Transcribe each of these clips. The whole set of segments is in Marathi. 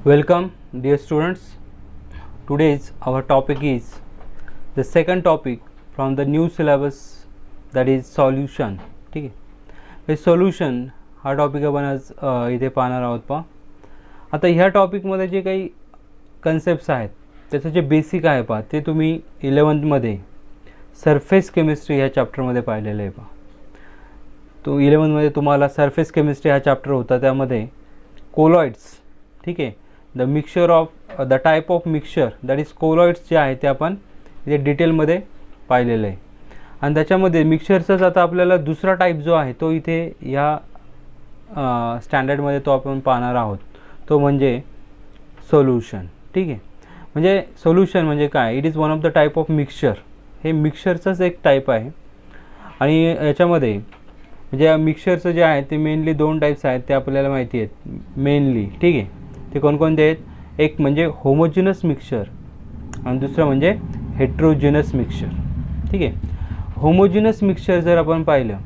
Welcome, dear students. Today's our topic is the second topic from the new syllabus, that is solution. ठीक आहे, हे सोल्युशन हा टॉपिक आपण आज इथे पाहणार आहोत. पहा आता ह्या टॉपिकमध्ये जे काही कन्सेप्ट्स आहेत त्याचं जे बेसिक आहे पहा ते तुम्ही 11th सरफेस केमिस्ट्री ह्या चॅप्टरमध्ये पाहिलेलं आहे. पहा तो 11th तुम्हाला सरफेस केमिस्ट्री हा चॅप्टर होता, त्यामध्ये कोलॉइड्स, ठीक आहे, the mixture of the type of mixture that is colloids जे आहे ते आपण इथे डिटेलमध्ये पाहिलेलं आहे. आणि त्याच्यामध्ये मिक्सचरचाच आता आपल्याला दुसरा टाईप जो आहे तो इथे ह्या स्टँडर्डमध्ये तो आपण पाहणार आहोत, तो म्हणजे सोल्युशन. ठीक आहे, म्हणजे सोल्युशन म्हणजे काय, it is one of the type of mixture. हे मिक्सचरचंच एक टाईप आहे. आणि याच्यामध्ये म्हणजे मिक्सचरचं जे आहे ते मेनली दोन टाईप्स आहेत ते आपल्याला माहिती आहेत मेनली. ठीक आहे, ते कोणकोणते आहेत, एक म्हणजे होमोजिनस मिक्सचर आणि दुसरं म्हणजे हेट्रोजिनस मिक्सचर. ठीक आहे, होमोजिनस मिक्सचर जर आपण पाहिलं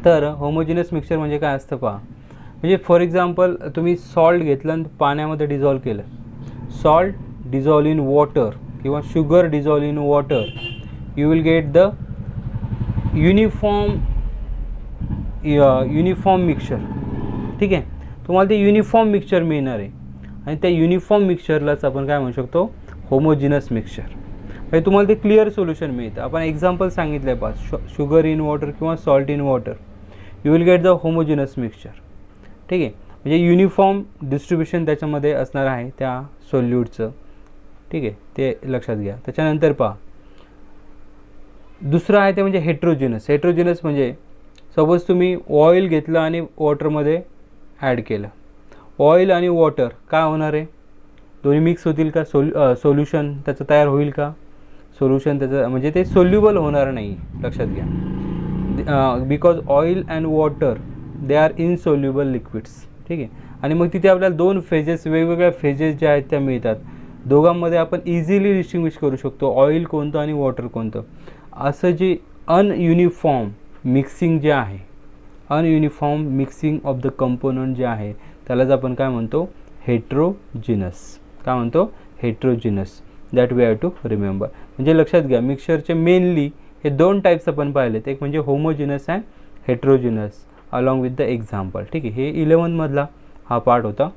तर होमोजिनस मिक्सचर म्हणजे काय असतं पहा, म्हणजे फॉर एक्झाम्पल तुम्ही सॉल्ट घेतलं आणि पाण्यामध्ये डिझॉल्व केलं, सॉल्ट डिझॉल्व इन वॉटर किंवा sugar dissolve in water, you will get the uniform mixture. ठीक आहे, तुम्हाला ते युनिफॉर्म मिक्सचर मिळणार आहे आणि त्या युनिफॉर्म मिक्सचरलाच आपण काय म्हणू शकतो, होमोजिनस मिक्सचर. म्हणजे तुम्हाला ते क्लिअर सोल्युशन मिळतं. आपण एक्झाम्पल सांगितलं आहे पहा, शुगर इन वॉटर किंवा salt in water, you will get the homogeneous mixture. ठीक आहे, म्हणजे युनिफॉर्म डिस्ट्रीब्युशन त्याच्यामध्ये असणार आहे त्या सोल्यूटचं. ठीक आहे, ते लक्षात घ्या. त्याच्यानंतर पहा दुसरं आहे ते म्हणजे हेट्रोजिनस. हेट्रोजिनस म्हणजे सपोज तुम्ही ऑइल घेतलं आणि वॉटरमध्ये ॲड केलं, ऑइल आणि वॉटर काय होणार आहे, दोन्ही मिक्स होतील का, सोल्युशन त्याचं तयार होईल का, सोल्युशन त्याचं म्हणजे ते सोल्युबल होणार नाही, लक्षात घ्या. Because oil and water they are insoluble liquids. ठीक आहे, आणि मग तिथे आपल्याला दोन फेजेस, वेगवेगळ्या फेजेस ज्या आहेत त्या मिळतात. दोघांमध्ये आपण इझिली डिस्टिंग्विश करू शकतो ऑइल कोणतं आणि वॉटर कोणतं. असं जे अनयुनिफॉर्म मिक्सिंग जे आहे, ununiform mixing of the component जे आहे त्यालाच आपण काय म्हणतो, हेट्रोजिनस. काय म्हणतो, heterogeneous. That we have to remember. म्हणजे लक्षात घ्या, मिक्सचरचे मेनली हे दोन टाईप्स आपण पाहिलेत, एक म्हणजे homogeneous and heterogeneous along with the example. ठीक आहे, हे 11th हा पार्ट होता.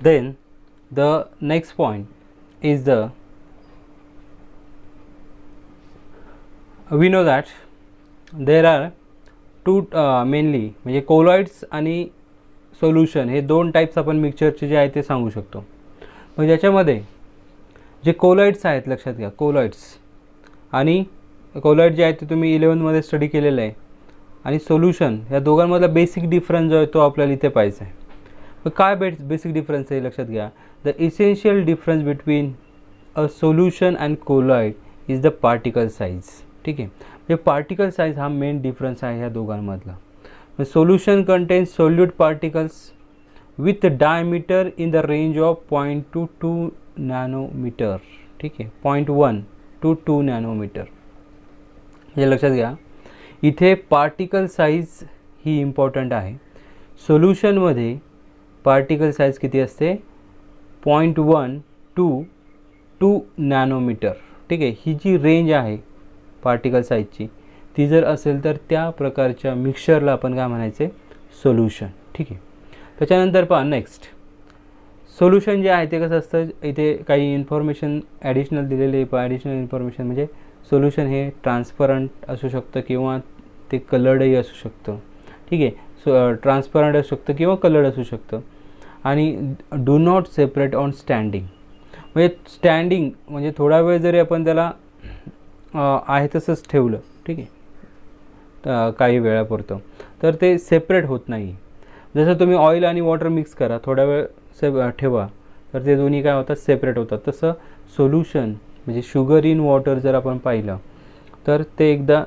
Then the next point is the we know that there are two mainly म्हणजे कोलॉइड्स आणि सोल्युशन हे दोन टाईप्स आपण मिक्सचरचे जे आहे ते सांगू शकतो. मग ज्याच्यामध्ये जे कोलॉइड्स आहेत, लक्षात घ्या, कोलॉइड्स आणि कोलॉइड जे आहेत ते तुम्ही 11th स्टडी केलेलं आहे, आणि सोल्युशन या दोघांमधला बेसिक डिफरन्स जो आहे तो आपल्याला इथे पाहायचा आहे. मग काय बेसिक डिफरन्स आहे, लक्षात घ्या, the essential difference between a solution and colloid is the particle size. ठीक आहे, म्हणजे पार्टिकल साईज हा मेन डिफरन्स आहे ह्या दोघांमधला. Solution contains solute particles with diameter in the range of 0.2 to 2 nanometre. ठीक आहे, 0.1 to 2 नॅनोमीटर. म्हणजे लक्षात घ्या, इथे पार्टिकल साईज ही इम्पॉर्टंट आहे. सोल्युशनमध्ये पार्टिकल साईज किती असते, 0.1 to 2 नॅनोमीटर. ठीक आहे, ही जी रेंज आहे पार्टिकल साईजची ती जर असेल तर त्या प्रकारच्या मिक्सचरला आपण काय म्हणायचे, सोल्युशन. ठीक आहे, त्याच्यानंतर पहा नेक्स्ट सोल्युशन जे आहे ते कसं असतं, इथे काही इन्फॉर्मेशन ॲडिशनल दिलेली आहे. ॲडिशनल इन्फॉर्मेशन म्हणजे सोल्युशन हे ट्रान्सपरंट असू शकतं किंवा ते कलर्डही असू शकतं. ठीक आहे, ट्रान्सपरंट असू शकतं किंवा कलर्ड असू शकतं. आणि do not separate on standing, म्हणजे स्टँडिंग म्हणजे थोडा वेळ जरी आपण त्याला आहे तसंच ठेवलं, ठीक आहे, काही वेळापुरतं, तर ते सेपरेट होत नाही. जसं तुम्ही ऑइल आणि वॉटर मिक्स करा, थोडा वेळ ठेवा, तर ते दोन्ही काय होतात, सेपरेट होतात. तसं सोल्युशन म्हणजे शुगर इन वॉटर जर आपण पाहिलं तर ते एकदा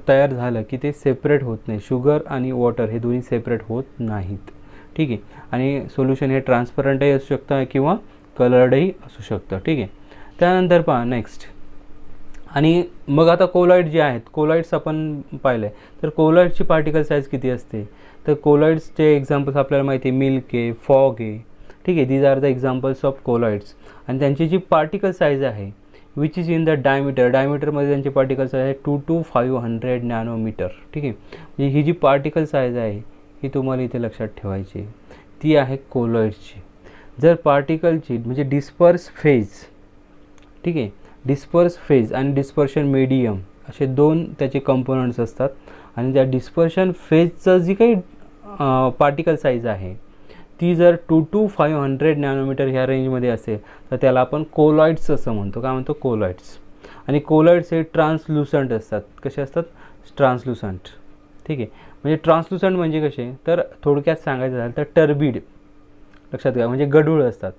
तयार झालं की ते सेपरेट होत नाही. शुगर आणि वॉटर हे दोन्ही सेपरेट होत नाहीत. ठीक आहे, आणि सोल्युशन हे ट्रान्सपरंटही असू शकतं किंवा कलर्डही असू शकतं. ठीक आहे, त्यानंतर पहा नेक्स्ट. आणि मग आता कोलॉइड जे आहेत, कोलॉइड्स आपण पाहिले तर कोलॉइडची पार्टिकल साईज किती असते, तर कोलॉइड्सचे एक्झाम्पल्स आपल्याला माहिती आहे, मिल्क आहे, फॉग आहे. ठीक आहे. These are the examples of colloids. आणि त्यांची जी पार्टिकल साईज आहे विच इज इन द डायमीटरमध्ये त्यांची पार्टिकल साईज आहे 2 to 500 नॅनोमीटर. ठीक आहे. म्हणजे ही जी पार्टिकल साईज आहे ही तुम्हाला इथे लक्षात ठेवायची आहे, ती आहे कोलॉइड्सची. जर पार्टिकलची म्हणजे डिस्पर्स फेज, ठीक आहे, डिस्पर्स फेज आणि डिस्पर्शन मीडियम असे दोन त्याचे कंपोनंट्स असतात. आणि त्या डिस्पर्शन फेजचं जी काही पार्टिकल साईज आहे ती जर 2 to 500 नॅनोमीटर ह्या रेंजमध्ये असेल तर त्याला आपण कोलॉइड्स असं म्हणतो. काय म्हणतो? कोलॉइड्स. आणि कोलॉइड्स हे ट्रान्सलुसंट असतात. कसे असतात? ट्रान्सलुसंट. ठीक आहे. म्हणजे ट्रान्सलुसंट म्हणजे कसे, तर थोडक्यात सांगायचं झालं तर टर्बिड, लक्षात घ्या, म्हणजे गढूळ असतात.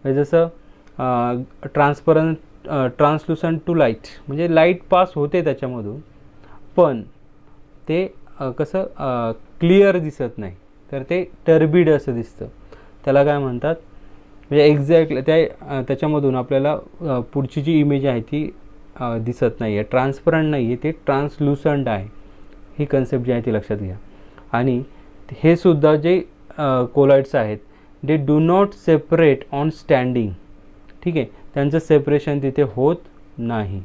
म्हणजे जसं ट्रान्सलुसंट टू लाईट, म्हणजे लाईट पास होते त्याच्यामधून पण ते कसं क्लिअर दिसत नाही, तर ते टर्बिड असं दिसतं. त्याला काय म्हणतात? म्हणजे एक्झॅक्टली त्याच्यामधून आपल्याला पुढची जी इमेज आहे ती दिसत नाही आहे, ट्रान्सपरंट नाही आहे, ते ट्रान्सलुसंट आहे. ही कन्सेप्ट जी आहे ती लक्षात घ्या. आणि हे सुद्धा जे कोलॉइड्स आहेत they do not separate on standing. ठीक आहे. त्यांचं सेपरेशन तिथे होत नाही.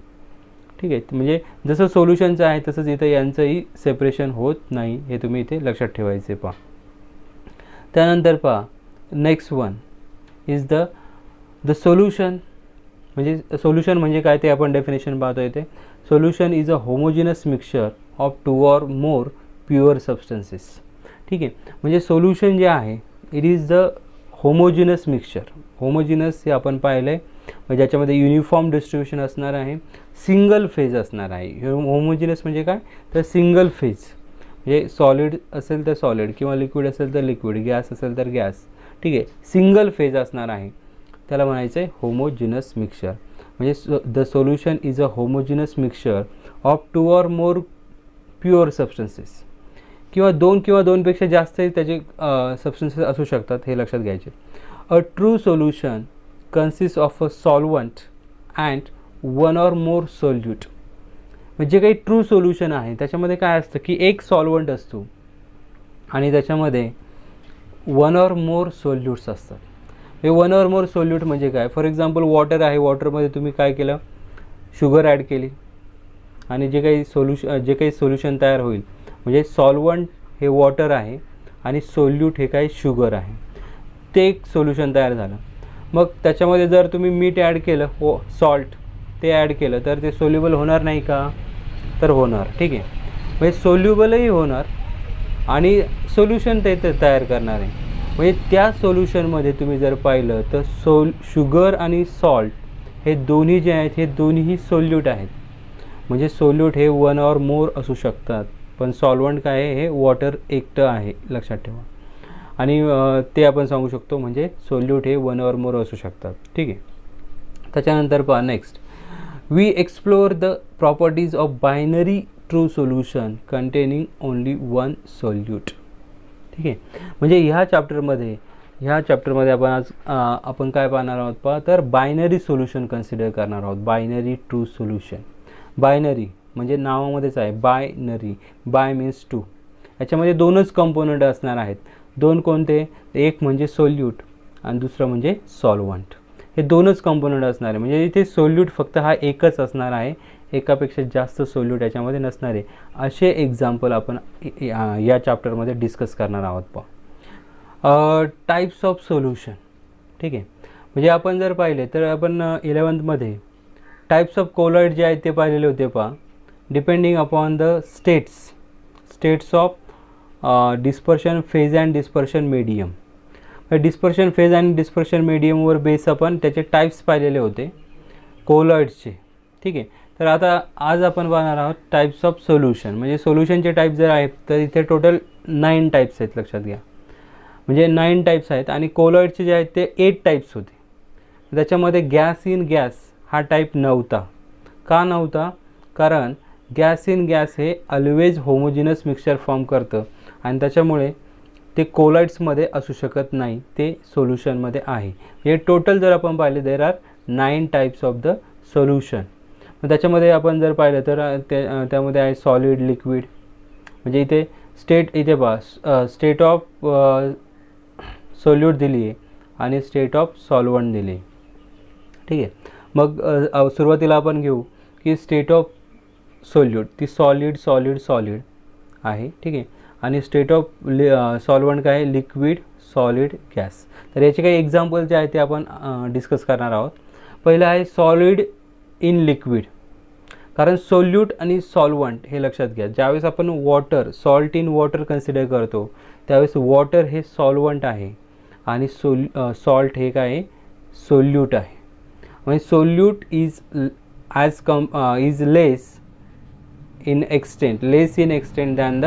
ठीक आहे. म्हणजे जसं सोल्युशनचं आहे तसंच इथं यांचंही सेपरेशन होत नाही, हे तुम्ही इथे लक्षात ठेवायचे. पहा त्यानंतर पहा next one is the solution. म्हणजे सोल्युशन म्हणजे काय ते आपण डेफिनेशन पाहतो इथे. Solution is a homogeneous mixture of 2 or more pure substances. ठीक आहे. म्हणजे सोल्युशन जे आहे it is the homogeneous mixture. Homogeneous हे आपण पाहिलं आहे, म्हणजे ज्याच्यामध्ये युनिफॉर्म डिस्ट्रीब्युशन असणार आहे, सिंगल फेज असणार आहे. होमोजिनस म्हणजे काय, तर सिंगल फेज. म्हणजे सॉलिड असेल तर सॉलिड किंवा लिक्विड असेल तर लिक्विड, गॅस असेल तर गॅस. ठीक आहे. सिंगल फेज असणार आहे, त्याला म्हणायचं आहे होमोजिनस मिक्सचर. म्हणजे the solution is a homogeneous mixture of 2 or more pure substances. किंवा दोनपेक्षा जास्त त्याचे सबस्टन्सेस असू शकतात, हे लक्षात घ्यायचे. A true solution consist of a solvent and 1 or more solute. म्हणजे काही ट्रू सोल्युशन आहे त्याच्यामध्ये काय असतं की एक सॉल्वंट असतो आणि त्याच्यामध्ये 1 or more सोल्यूट्स असतात. हे 1 or more सोल्यूट म्हणजे काय, फॉर एक्झाम्पल वॉटर आहे, वॉटरमध्ये तुम्ही काय केलं, शुगर ॲड केली आणि जे काही सोल्युशन तयार होईल, म्हणजे सॉल्वंट हे वॉटर आहे आणि सोल्यूट हे काय शुगर आहे, ते एक सोल्युशन तयार झालं. मग त्याच्यामध्ये जर तुम्ही मीठ ॲड केलं, सॉल्ट ते ॲड केलं तर ते सोल्युबल होणार नाही का, तर होणार. ठीक आहे. म्हणजे सोल्युबलही होणार आणि सोल्युशन ते तयार करणार आहे. म्हणजे त्या सोल्युशनमध्ये तुम्ही जर पाहिलं तर शुगर आणि सॉल्ट हे दोन्ही जे आहेत हे दोन्हीही सोल्यूट आहेत. म्हणजे सोल्यूट हे 1 or more असू शकतात, पण सॉल्वंट काय आहे, हे वॉटर एकटं आहे, लक्षात ठेवा. आणि ते आपण सांगू शकतो म्हणजे सोल्यूट हे 1 or more असू शकतात. ठीक आहे. त्याच्यानंतर पहा next, we explore the properties of binary true solution containing only 1 solute. ठीक आहे. म्हणजे ह्या चॅप्टरमध्ये आपण काय पाहणार आहोत पहा, तर बायनरी सोल्युशन कन्सिडर करणार आहोत. Binary true solution. बायनरी म्हणजे नावामध्येच आहे बायनरी, बाय मीन्स टू. याच्यामध्ये दोनच कंपोनंट असणार आहेत. दोन कोणते, एक म्हणजे सोल्यूट आणि दुसरं म्हणजे सॉल्वंट. हे दोनच कंपोनंट असणार आहे. म्हणजे इथे सोल्यूट फक्त हा एकच असणार आहे, एकापेक्षा जास्त सोल्यूट याच्यामध्ये नसणार आहे. असे एक्झाम्पल आपण या चॅप्टरमध्ये डिस्कस करणार आहोत. पहा टाईप्स ऑफ सोल्युशन. ठीक आहे. म्हणजे आपण जर पाहिले तर आपण 11th टाईप्स ऑफ कोलॉइड जे आहेत ते पाहिलेले होते. पहा depending upon the states of dispersion phase and dispersion medium. Dispersion phase आणि डिस्पर्शन मीडियमवर बेस आपण त्याचे टाईप्स पाहिलेले होते कोलॉइड्सचे. ठीक आहे. तर आता आज आपण पाहणार आहोत टाईप्स ऑफ सोल्युशन. म्हणजे सोल्युशनचे टाईप जर आहेत तर इथे टोटल 9 टाईप्स आहेत, लक्षात घ्या. म्हणजे 9 टाईप्स आहेत आणि कोलॉइडचे जे आहेत ते 8 टाईप्स होते. त्याच्यामध्ये गॅस इन गॅस हा टाईप नव्हता. का नव्हता, कारण गॅस इन गॅस हे ऑलवेज होमोजिनस मिक्सचर फॉर्म करतं आणि त्याच्यामुळे ते कोलॉइड्समध्ये असू शकत नाही, ते सोल्युशनमध्ये आहे. हे टोटल जर आपण पाहिले there are 9 types of the solution. त्याच्यामध्ये आपण जर पाहिलं तर त्यामध्ये आहे सॉलिड, लिक्विड. म्हणजे इथे स्टेट पहा स्टेट ऑफ सोल्यूट दिली आहे आणि स्टेट ऑफ सॉल्वंट दिली. ठीक आहे. मग सुरुवातीला आपण घेऊ की स्टेट ऑफ सोल्यूट ती सॉलिड सॉलिड सॉलिड आहे. ठीक आहे. आणि स्टेट ऑफ सॉल्वंट काय आहे, लिक्विड सॉलिड गॅस. तर याचे काही एक्झाम्पल जे आहे ते आपण डिस्कस करणार आहोत. पहिलं आहे सॉलिड इन लिक्विड. कारण सोल्यूट आणि सॉल्वंट हे लक्षात घ्या, ज्यावेळेस आपण water salt in water consider करतो त्यावेळेस वॉटर हे सॉल्वंट आहे आणि सॉल्ट हे काय आहे, सोल्यूट आहे. म्हणजे solute is is less in extent than the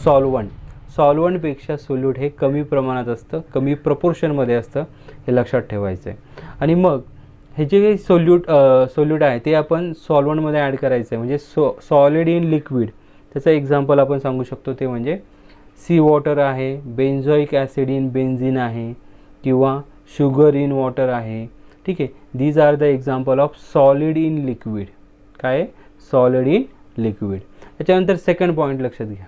solvent. सॉल्वंटपेक्षा सोल्यूट हे कमी प्रमाणात असतं, कमी प्रपोर्शनमध्ये असतं, हे लक्षात ठेवायचं आहे. आणि मग हे जे काही सोल्यूट आहे ते आपण सॉल्वंटमध्ये ॲड करायचं आहे. म्हणजे सॉलिड इन लिक्विड त्याचं एक्झाम्पल आपण सांगू शकतो ते म्हणजे सी वॉटर आहे, बेन्झोइक ॲसिड इन बेन्झिन आहे किंवा शुगर इन वॉटर आहे. ठीक आहे. These are the example of solid in liquid. काय आहे, सॉलिड इन लिक्विड. त्याच्यानंतर सेकंड पॉईंट लक्षात घ्या,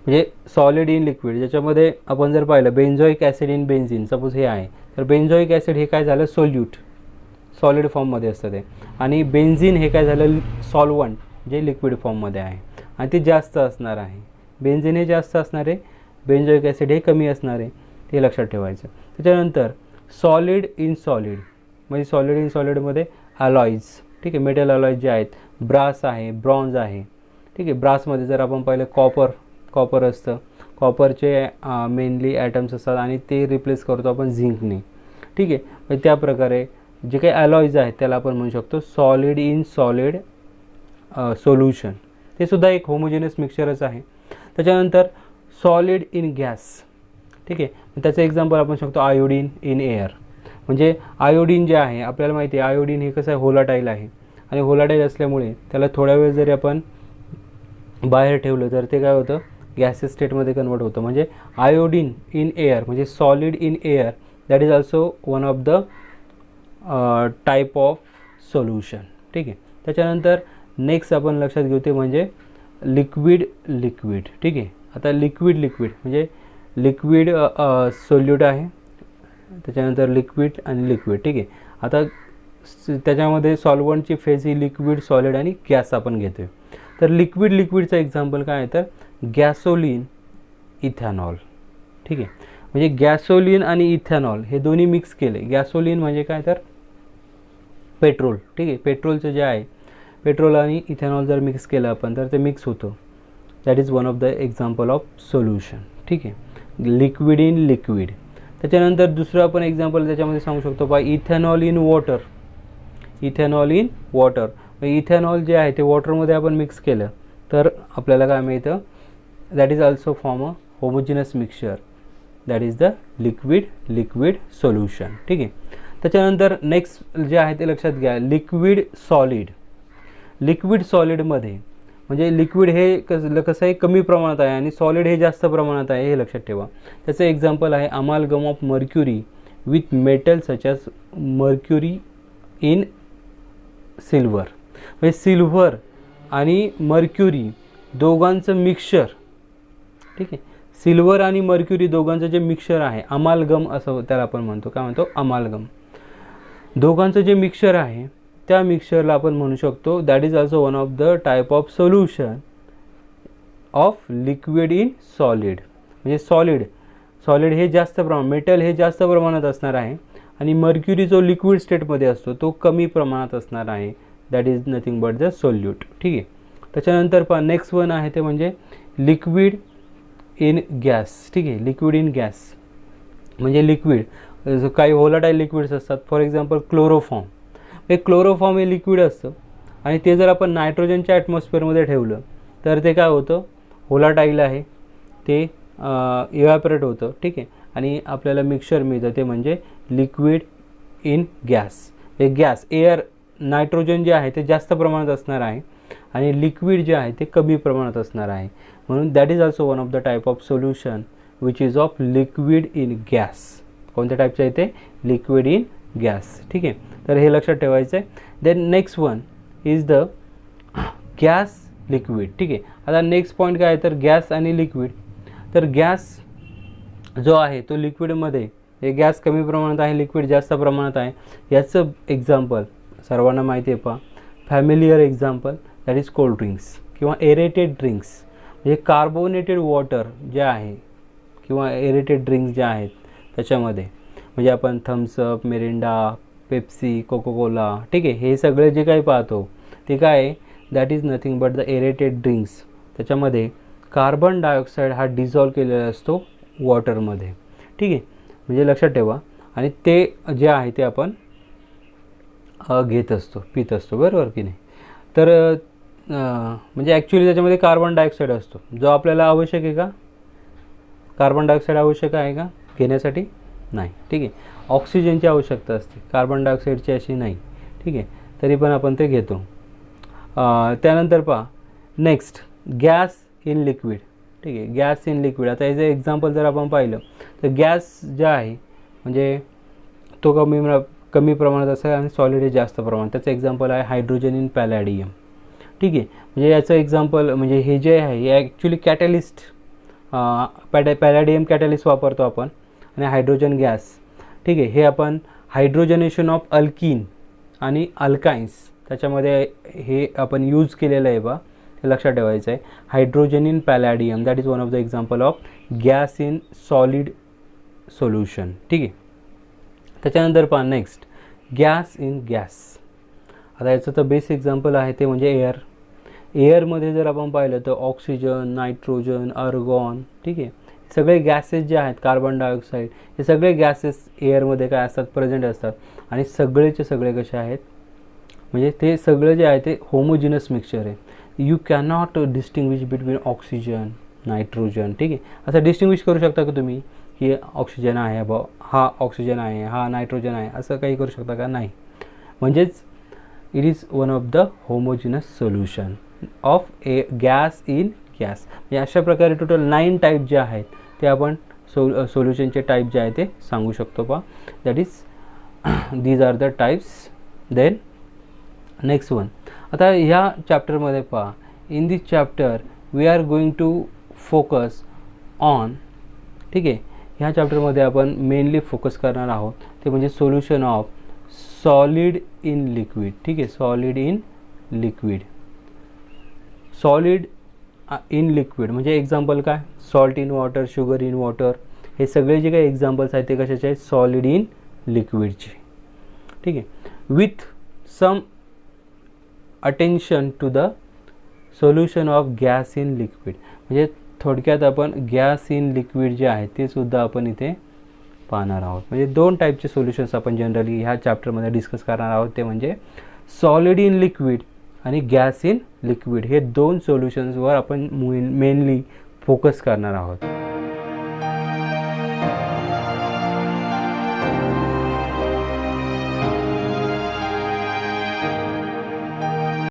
म्हणजे सॉलिड इन लिक्विड ज्याच्यामध्ये आपण जर पाहिलं बेन्झोइक ॲसिड इन बेन्झिन सपोज हे आहे, तर बेन्झोइक ॲसिड हे काय झालं, सोल्यूट सॉलिड फॉर्ममध्ये असतं ते, आणि बेन्झिन हे काय झालं, सॉल्वंट जे लिक्विड फॉर्ममध्ये आहे आणि ते जास्त असणार आहे. बेन्झिन हे जास्त असणार आहे, बेन्झोइक ॲसिड हे कमी असणार आहे, ते लक्षात ठेवायचं. त्याच्यानंतर सॉलिड इन सॉलिड म्हणजे सॉलिड इन सॉलिडमध्ये अलॉईज. ठीक आहे. मेटल अलॉईज जे आहेत, ब्रास आहे, ब्रॉन्झ आहे. ठीक आहे. ब्रासमध्ये जर आपण पाहिलं कॉपर असतं, कॉपरचे मेनली ॲटम्स असतात आणि ते रिप्लेस करतो आपण झिंकने. ठीक आहे. म्हणजे त्या प्रकारे जे काही अलॉईज आहेत त्याला आपण म्हणू शकतो सॉलिड इन सॉलिड सोल्युशन. ते सुद्धा एक होमोजेनस मिक्सचरच आहे. त्याच्यानंतर सॉलिड इन गॅस. ठीक आहे. त्याचं एक्झाम्पल आपण शकतो आयोडीन इन एअर. म्हणजे आयोडीन जे आहे आपल्याला माहिती आहे आयोडीन हे कसं आहे, होलाटाईल आहे आणि होलाटाईल असल्यामुळे त्याला थोड्या वेळ जरी आपण बाहेर ठेवलं तर ते काय होतं, गॅसेस स्टेटमध्ये कन्वर्ट होतं. म्हणजे आयोडीन इन एअर म्हणजे solid in air that is also one of the type of solution. ठीक आहे. त्याच्यानंतर नेक्स्ट आपण लक्षात घेऊ ते म्हणजे लिक्विड. ठीक आहे. आता लिक्विड म्हणजे लिक्विड सोल्यूट आहे, त्याच्यानंतर लिक्विड आणि लिक्विड. ठीक आहे. आता त्याच्यामध्ये सॉल्वंटची फेज ही लिक्विड, सॉलिड आणि गॅस आपण घेतो आहे. तर लिक्विडचं एक्झाम्पल काय आहे तर गॅसोलिन, इथॅनॉल. ठीक आहे. म्हणजे गॅसोलिन आणि इथॅनॉल हे दोन्ही मिक्स केले. गॅसोलिन म्हणजे काय तर पेट्रोल. ठीक आहे. पेट्रोलचं जे आहे, पेट्रोल आणि इथॅनॉल जर मिक्स केलं आपण तर ते मिक्स होतं. That is one of the example of solution. ठीक आहे. Liquid in liquid. त्याच्यानंतर दुसरं आपण एक्झाम्पल त्याच्यामध्ये सांगू शकतो बा इथेनॉल इन वॉटर. इथेनॉल जे आहे ते वॉटरमध्ये आपण मिक्स केलं तर आपल्याला काय मिळतं, that is also form a homogeneous mixture, that is the liquid solution. ठीक आहे. त्याच्यानंतर नेक्स्ट जे आहे ते लक्षात घ्या, लिक्विड सॉलिडमध्ये म्हणजे लिक्विड हे कसं आहे, कमी प्रमाणात आहे आणि सॉलिड हे जास्त प्रमाणात आहे, हे लक्षात ठेवा. त्याचं एक्झाम्पल आहे अमालगम of mercury with metal such as mercury in silver. म्हणजे सिल्व्हर आणि मर्क्युरी दोघांचं मिक्सचर. ठीक आहे. सिल्वर आणि मर्क्युरी दोघांचं जे मिक्सचर आहे, अमालगम असं त्याला आपण म्हणतो. काय म्हणतो, अमालगम. दोघांचं जे मिक्सचर आहे त्या मिक्सचरला आपण म्हणू शकतो that is also one of the type of solution of liquid in solid. म्हणजे सॉलिड हे जास्त प्रमाणात, मेटल हे जास्त प्रमाणात असणार आहे आणि मर्क्युरी जो लिक्विड स्टेटमध्ये असतो तो कमी प्रमाणात असणार आहे. That is nothing but the solute. ठीक आहे. त्याच्यानंतर नेक्स्ट वन आहे ते म्हणजे लिक्विड इन गॅस. ठीक आहे. लिक्विड इन गॅस म्हणजे लिक्विड काही होलाटाईल लिक्विड्स असतात. For example chloroform. क्लोरोफॉर्म हे लिक्विड असतं आणि ते जर आपण नायट्रोजनच्या ॲटमॉस्फिअरमध्ये ठेवलं तर ते काय होतं, होलाटाईल आहे, ते इव्हॅपरेट होतं. ठीक आहे. आणि आपल्याला मिक्सचर मिळतं ते म्हणजे लिक्विड इन गॅस. हे गॅस एअर नायट्रोजन जे आहे ते जास्त प्रमाणात असणार आहे आणि लिक्विड जे आहे ते कमी प्रमाणात असणार आहे. म्हणून that is also one of the type of solution which is of liquid in gas. कोणत्या टाईपचं आहे ते, लिक्विड इन गॅस. ठीक आहे. तर हे लक्षात ठेवायचं आहे. Then next one is the gas liquid. ठीक आहे. आता नेक्स्ट पॉईंट काय आहे तर गॅस आणि लिक्विड. तर गॅस जो आहे तो लिक्विडमध्ये हे गॅस कमी प्रमाणात आहे, लिक्विड जास्त प्रमाणात आहे. याचं एक्झाम्पल सर्वांना माहिती आहे पहा, familiar example that is cold drinks किंवा एरेटेड ड्रिंक्स. म्हणजे कार्बोनेटेड वॉटर जे आहे किंवा एरेटेड ड्रिंक्स जे आहेत त्याच्यामध्ये, म्हणजे आपण थम्सअप, मिरिंडा, पेप्सी, कोकोकोला, ठीक आहे, हे सगळे जे काही पाहतो ते काय आहे, that is nothing but the aerated drinks. त्याच्यामध्ये कार्बन डायऑक्साईड हा डिझॉल्व केलेला असतो वॉटरमध्ये, ठीक आहे, म्हणजे लक्षात ठेवा. आणि ते जे आहे ते आपण घेत असतो, पित असतो, बरोबर की नाही. तर म्हणजे ॲक्च्युली त्याच्यामध्ये कार्बन डायऑक्साईड असतो, जो आपल्याला आवश्यक आहे का? कार्बन डायऑक्साईड आवश्यक आहे का घेण्यासाठी? नाही, ठीक आहे. ऑक्सिजनची आवश्यकता असते, कार्बन डायऑक्साईडची अशी नाही, ठीक आहे, तरी पण आपण ते घेतो. त्यानंतर पहा नेक्स्ट, गॅस इन लिक्विड, ठीक आहे, गॅस इन लिक्विड. आता याचं एक्झाम्पल जर आपण पाहिलं तर गॅस जे आहे म्हणजे तो कमी प्रमाणात असेल आणि सॉलिड हे जास्त प्रमाणात. त्याचं एक्झाम्पल आहे हायड्रोजन इन पॅलॅडियम, ठीक आहे. म्हणजे याचं एक्झाम्पल म्हणजे हे जे आहे हे ॲक्च्युली कॅटलिस्ट, पॅलॅडियम कॅटलिस्ट वापरतो आपण आणि हायड्रोजन गॅस, ठीक आहे. हे आपण हायड्रोजनेशन ऑफ अल्कीन आणि अल्काइन्स त्याच्यामध्ये हे आपण यूज केलेलं आहे बा, हे लक्षात ठेवायचं आहे. Hydrogen in palladium that is one of the example of gas in solid solution, ठीक आहे. त्याच्यानंतर पहा नेक्स्ट, गॅस इन गॅस. आता याचं तर बेस्ट एक्झाम्पल आहे ते म्हणजे एअर. एअरमध्ये जर आपण पाहिलं तर ऑक्सिजन, नायट्रोजन, अर्गॉन, ठीक आहे, सगळे गॅसेस जे आहेत, कार्बन डायऑक्साईड, हे सगळे गॅसेस एअरमध्ये काय असतात, प्रेझेंट असतात. आणि सगळेचे सगळे कसे आहेत, म्हणजे ते सगळं जे आहे ते होमोजिनस मिक्सचर आहे. You cannot distinguish between oxygen, nitrogen, ठीक आहे. असं डिस्टिंग्विश करू शकता का तुम्ही की ऑक्सिजन आहे बा, हा ऑक्सिजन आहे, हा नायट्रोजन आहे, असं काही करू शकता का? नाही. म्हणजेच it is one of the homogeneous solution of gas in gas. म्हणजे अशा प्रकारे टोटल 9 टाईप जे आहेत ते आपण सोल्युशनचे टाईप जे आहे ते सांगू शकतो पहा. That is these are the types. Then next one, आता ह्या चॅप्टरमध्ये पहा, in this chapter we are going to focus on, ठीक आहे, ह्या चॅप्टरमध्ये आपण मेनली फोकस करणार आहोत ते म्हणजे solution of solid in liquid, ठीक आहे, solid in liquid. Solid in liquid म्हणजे एक्झाम्पल काय, salt in water, sugar in water, हे सगळे जे काही एक्झाम्पल्स आहेत ते कशाचे आहेत, सॉलिड इन लिक्विडचे, ठीक आहे. With some attention to the solution of gas in liquid. म्हणजे थोडक्यात आपण गॅस इन लिक्विड जे आहे ते सुद्धा आपण इथे पाहणार आहोत. म्हणजे 2 टाईपचे सोल्युशन्स आपण जनरली ह्या चॅप्टरमध्ये डिस्कस करणार आहोत, ते म्हणजे सॉलिड इन लिक्विड आणि गॅस इन लिक्विड. हे 2 सोल्युशन्सवर आपण मेनली फोकस करणार आहोत.